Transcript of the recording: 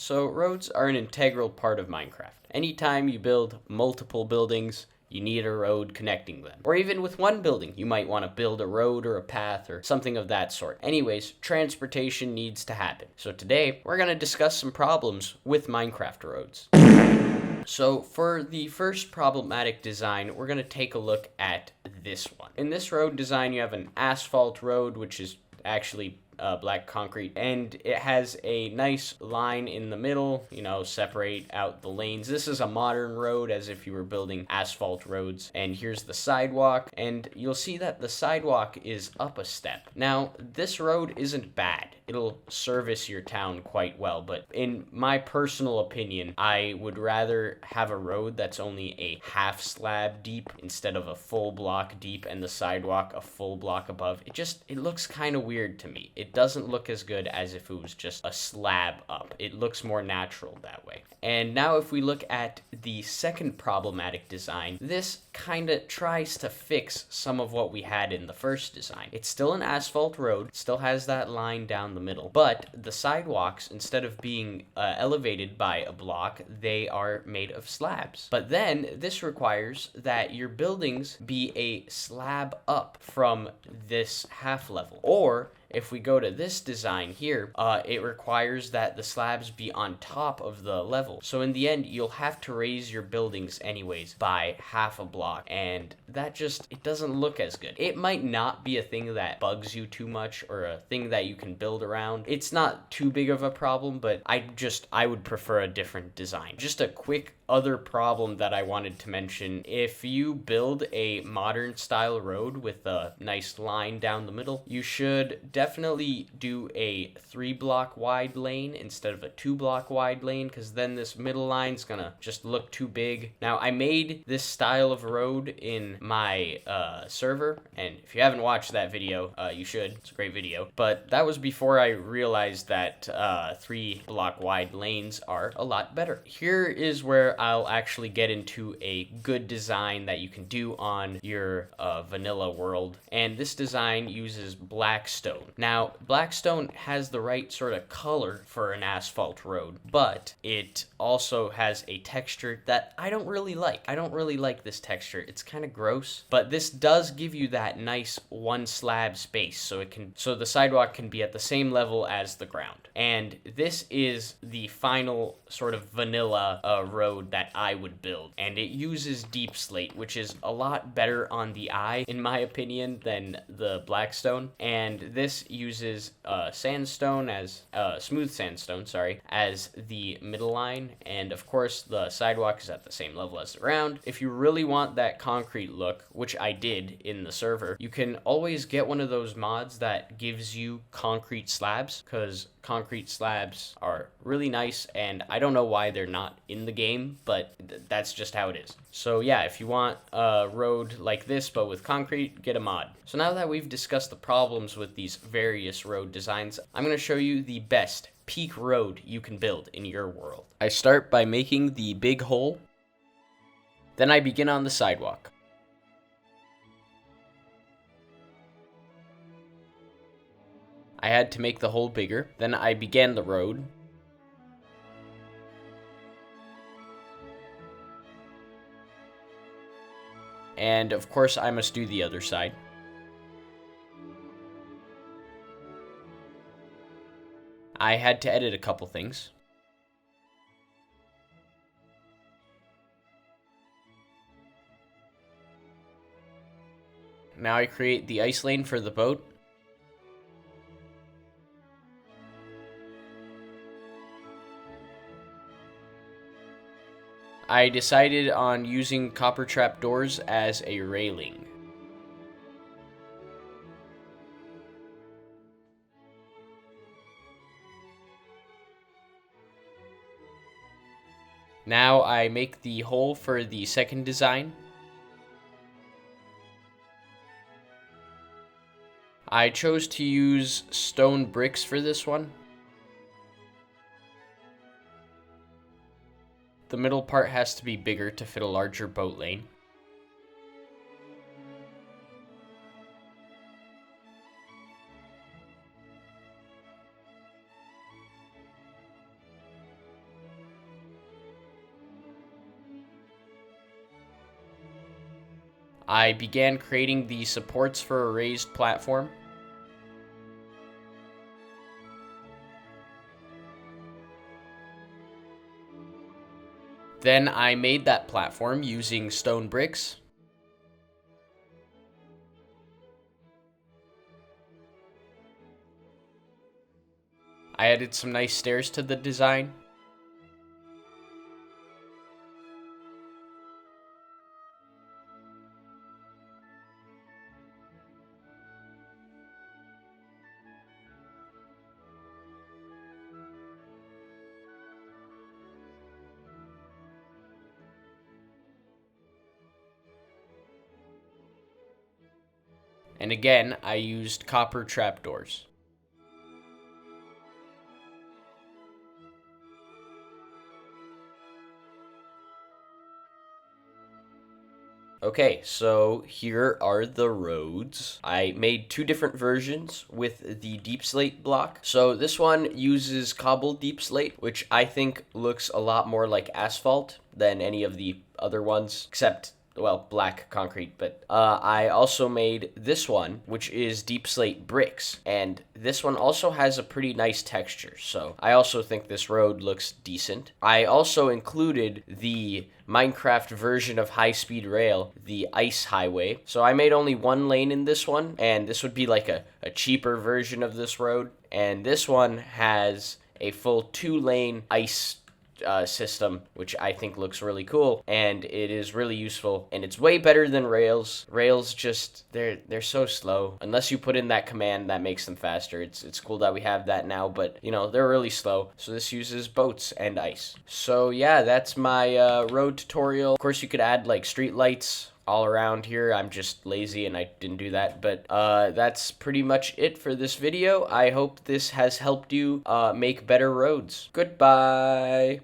So roads are an integral part of Minecraft. Anytime you build multiple buildings, you need a road connecting them. Or even with one building, you might want to build a road or a path or something of that sort. Anyways, transportation needs to happen. So today, we're going to discuss some problems with Minecraft roads. So for the first problematic design, we're going to take a look at this one. In this road design, you have an asphalt road, which is actually black concrete, and it has a nice line in the middle, separate out the lanes. This is a modern road, as if you were building asphalt roads. And here's the sidewalk, and you'll see that the sidewalk is up a step. Now, this road isn't bad. It'll service your town quite well, but in my personal opinion, I would rather have a road that's only a half slab deep instead of a full block deep and the sidewalk a full block above. It looks kind of weird to me. It doesn't look as good as if it was just a slab up. It looks more natural that way. And now if we look at the second problematic design, this kind of tries to fix some of what we had in the first design. It's still an asphalt road, still has that line down the middle, but the sidewalks, instead of being elevated by a block, they are made of slabs. But then this requires that your buildings be a slab up from this half level. Or if we go to this design here, it requires that the slabs be on top of the level. So in the end, you'll have to raise your buildings anyways by half a block. And that it doesn't look as good. It might not be a thing that bugs you too much or a thing that you can build around. It's not too big of a problem, but I would prefer a different design. Just a quick other problem that I wanted to mention. If you build a modern style road with a nice line down the middle, you should definitely do a 3-block wide lane instead of a 2-block wide lane, because then this middle line's gonna just look too big. Now, I made this style of road in my server, and if you haven't watched that video, you should. It's a great video. But that was before I realized that 3-block wide lanes are a lot better. Here is where I'll actually get into a good design that you can do on your vanilla world. And this design uses black stone. Now, black stone has the right sort of color for an asphalt road, but it also has a texture that I don't really like. I don't really like this texture. It's kind of gross, but this does give you that nice one slab space so the sidewalk can be at the same level as the ground. And this is the final sort of vanilla road that I would build. And it uses deep slate, which is a lot better on the eye, in my opinion, than the blackstone. And this uses smooth sandstone, as the middle line. And of course, the sidewalk is at the same level as the ground. If you really want that concrete look, which I did in the server, you can always get one of those mods that gives you concrete slabs, because concrete slabs are really nice, and I don't know why they're not in the game, but that's just how it is. So yeah, if you want a road like this but with concrete, get a mod. So now that we've discussed the problems with these various road designs, I'm going to show you the best peak road you can build in your world. I start by making the big hole, then I begin on the sidewalk. I had to make the hole bigger. Then I began the road. And of course, I must do the other side. I had to edit a couple things. Now I create the ice lane for the boat. I decided on using copper trap doors as a railing. Now I make the hole for the second design. I chose to use stone bricks for this one. The middle part has to be bigger to fit a larger boat lane. I began creating the supports for a raised platform. Then I made that platform using stone bricks. I added some nice stairs to the design. And again, I used copper trapdoors. Okay, so here are the roads. I made two different versions with the deep slate block. So this one uses cobbled deep slate, which I think looks a lot more like asphalt than any of the other ones, except, well, black concrete. But I also made this one, which is deep slate bricks, and this one also has a pretty nice texture, so I also think this road looks decent. I also included the Minecraft version of high-speed rail, the Ice Highway. So I made only one lane in this one, and this would be like a cheaper version of this road, and this one has a full 2-lane ice system, which I think looks really cool, and it is really useful, and it's way better than rails. Rails just, they're so slow. Unless you put in that command that makes them faster. It's cool that we have that now, but you know, they're really slow. So this uses boats and ice. So yeah, that's my road tutorial. Of course, you could add like street lights all around here. I'm just lazy and I didn't do that, but that's pretty much it for this video. I hope this has helped you make better roads. Goodbye.